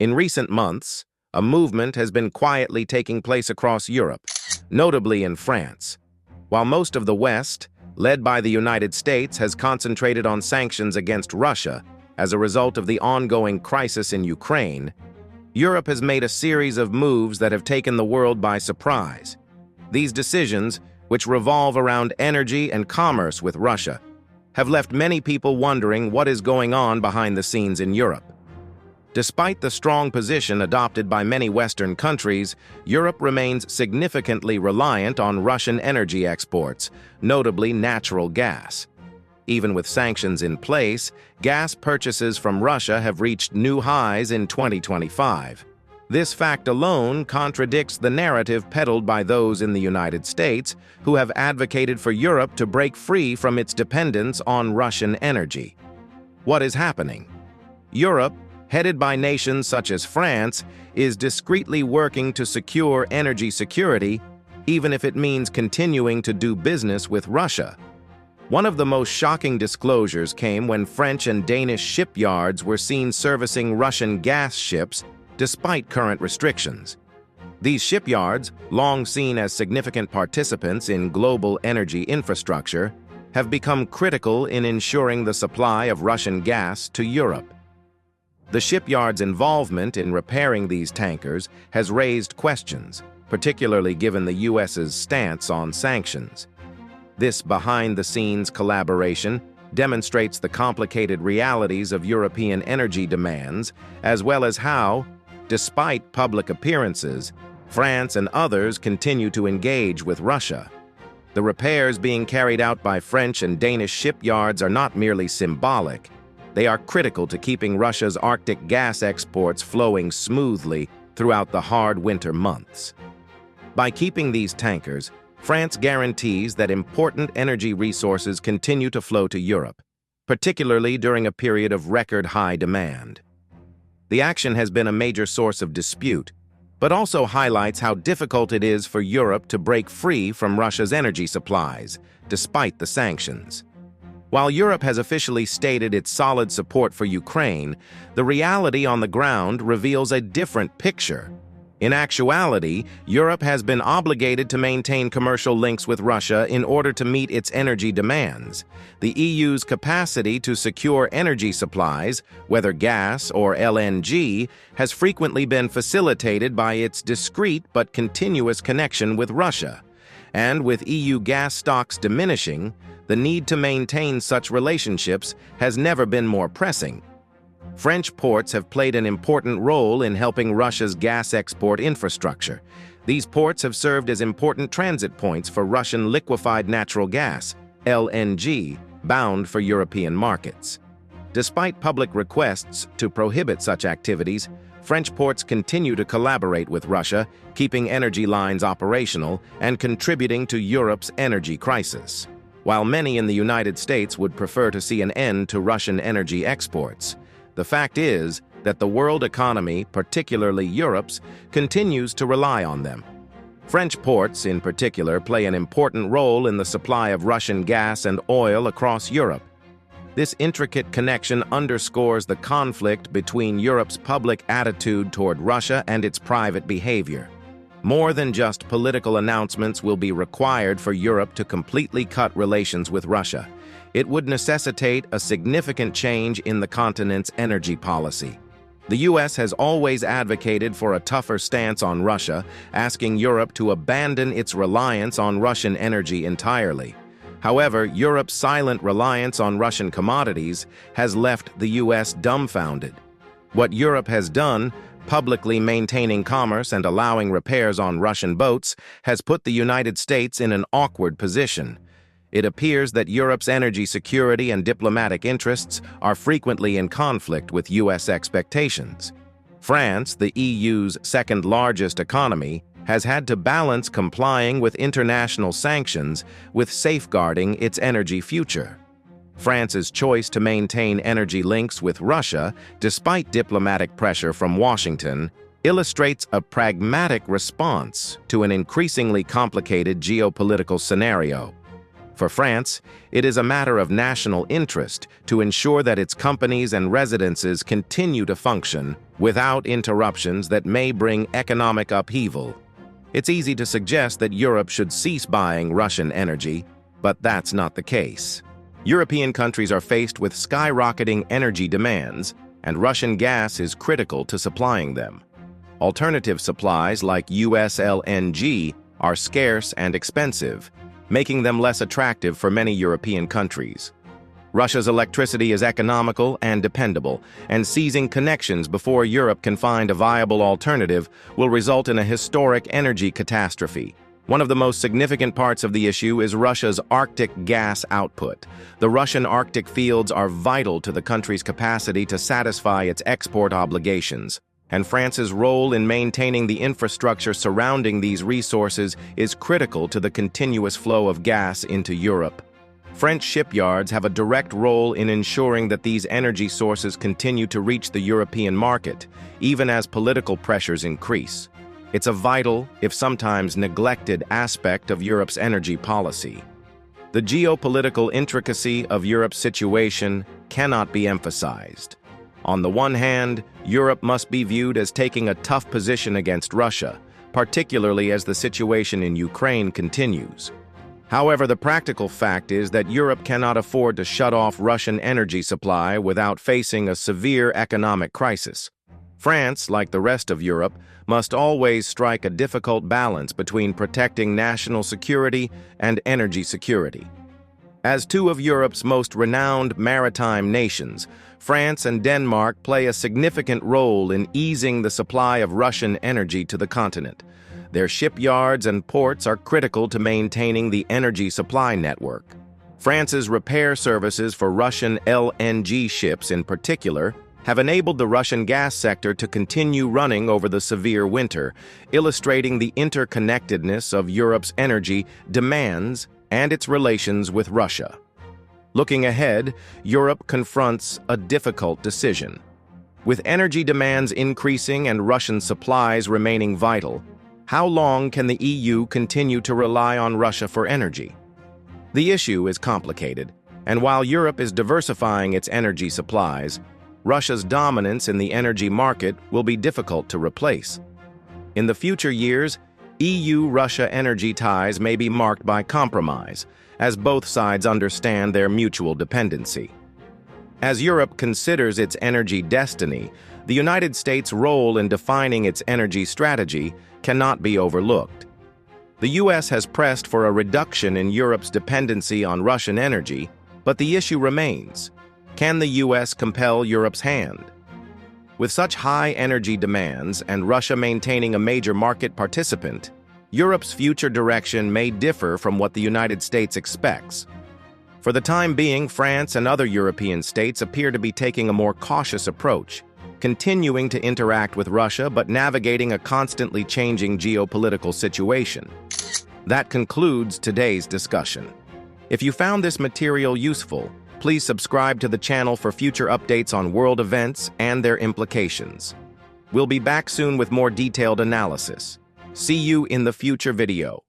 In recent months, a movement has been quietly taking place across Europe, notably in France. While most of the West, led by the United States, has concentrated on sanctions against Russia as a result of the ongoing crisis in Ukraine, Europe has made a series of moves that have taken the world by surprise. These decisions, which revolve around energy and commerce with Russia, have left many people wondering what is going on behind the scenes in Europe. Despite the strong position adopted by many Western countries, Europe remains significantly reliant on Russian energy exports, notably natural gas. Even with sanctions in place, gas purchases from Russia have reached new highs in 2025. This fact alone contradicts the narrative peddled by those in the United States who have advocated for Europe to break free from its dependence on Russian energy. What is happening? Europe, headed by nations such as France, is discreetly working to secure energy security, even if it means continuing to do business with Russia. One of the most shocking disclosures came when French and Danish shipyards were seen servicing Russian gas ships despite current restrictions. These shipyards, long seen as significant participants in global energy infrastructure, have become critical in ensuring the supply of Russian gas to Europe. The shipyards' involvement in repairing these tankers has raised questions, particularly given the U.S.'s stance on sanctions. This behind-the-scenes collaboration demonstrates the complicated realities of European energy demands, as well as how, despite public appearances, France and others continue to engage with Russia. The repairs being carried out by French and Danish shipyards are not merely symbolic. They are critical to keeping Russia's Arctic gas exports flowing smoothly throughout the hard winter months. By keeping these tankers, France guarantees that important energy resources continue to flow to Europe, particularly during a period of record-high demand. The action has been a major source of dispute, but also highlights how difficult it is for Europe to break free from Russia's energy supplies, despite the sanctions. While Europe has officially stated its solid support for Ukraine, the reality on the ground reveals a different picture. In actuality, Europe has been obligated to maintain commercial links with Russia in order to meet its energy demands. The EU's capacity to secure energy supplies, whether gas or LNG, has frequently been facilitated by its discreet but continuous connection with Russia. And with EU gas stocks diminishing, the need to maintain such relationships has never been more pressing. French ports have played an important role in helping Russia's gas export infrastructure. These ports have served as important transit points for Russian liquefied natural gas, LNG, bound for European markets. Despite public requests to prohibit such activities, French ports continue to collaborate with Russia, keeping energy lines operational and contributing to Europe's energy crisis. While many in the United States would prefer to see an end to Russian energy exports, the fact is that the world economy, particularly Europe's, continues to rely on them. French ports, in particular, play an important role in the supply of Russian gas and oil across Europe. This intricate connection underscores the conflict between Europe's public attitude toward Russia and its private behavior. More than just political announcements will be required for Europe to completely cut relations with Russia. It would necessitate a significant change in the continent's energy policy. The U.S. has always advocated for a tougher stance on Russia, asking Europe to abandon its reliance on Russian energy entirely. However, Europe's silent reliance on Russian commodities has left the U.S. dumbfounded. What Europe has done, publicly maintaining commerce and allowing repairs on Russian boats, has put the United States in an awkward position. It appears that Europe's energy security and diplomatic interests are frequently in conflict with U.S. expectations. France, the EU's second-largest economy, has had to balance complying with international sanctions with safeguarding its energy future. France's choice to maintain energy links with Russia, despite diplomatic pressure from Washington, illustrates a pragmatic response to an increasingly complicated geopolitical scenario. For France, it is a matter of national interest to ensure that its companies and residences continue to function without interruptions that may bring economic upheaval. It's easy to suggest that Europe should cease buying Russian energy, but that's not the case. European countries are faced with skyrocketing energy demands, and Russian gas is critical to supplying them. Alternative supplies like US LNG are scarce and expensive, making them less attractive for many European countries. Russia's electricity is economical and dependable, and seizing connections before Europe can find a viable alternative will result in a historic energy catastrophe. One of the most significant parts of the issue is Russia's Arctic gas output. The Russian Arctic fields are vital to the country's capacity to satisfy its export obligations, and France's role in maintaining the infrastructure surrounding these resources is critical to the continuous flow of gas into Europe. French shipyards have a direct role in ensuring that these energy sources continue to reach the European market, even as political pressures increase. It's a vital, if sometimes neglected, aspect of Europe's energy policy. The geopolitical intricacy of Europe's situation cannot be emphasized. On the one hand, Europe must be viewed as taking a tough position against Russia, particularly as the situation in Ukraine continues. However, the practical fact is that Europe cannot afford to shut off Russian energy supply without facing a severe economic crisis. France, like the rest of Europe, must always strike a difficult balance between protecting national security and energy security. As two of Europe's most renowned maritime nations, France and Denmark play a significant role in easing the supply of Russian energy to the continent. Their shipyards and ports are critical to maintaining the energy supply network. France's repair services for Russian LNG ships in particular have enabled the Russian gas sector to continue running over the severe winter, illustrating the interconnectedness of Europe's energy demands and its relations with Russia. Looking ahead, Europe confronts a difficult decision. With energy demands increasing and Russian supplies remaining vital, how long can the EU continue to rely on Russia for energy? The issue is complicated, and while Europe is diversifying its energy supplies, Russia's dominance in the energy market will be difficult to replace. In the future years, EU-Russia energy ties may be marked by compromise, as both sides understand their mutual dependency. As Europe considers its energy destiny, the United States' role in defining its energy strategy cannot be overlooked. The U.S. has pressed for a reduction in Europe's dependency on Russian energy, but the issue remains: can the U.S. compel Europe's hand? With such high energy demands and Russia maintaining a major market participant, Europe's future direction may differ from what the United States expects. For the time being, France and other European states appear to be taking a more cautious approach, continuing to interact with Russia but navigating a constantly changing geopolitical situation. That concludes today's discussion. If you found this material useful, please subscribe to the channel for future updates on world events and their implications. We'll be back soon with more detailed analysis. See you in the future video.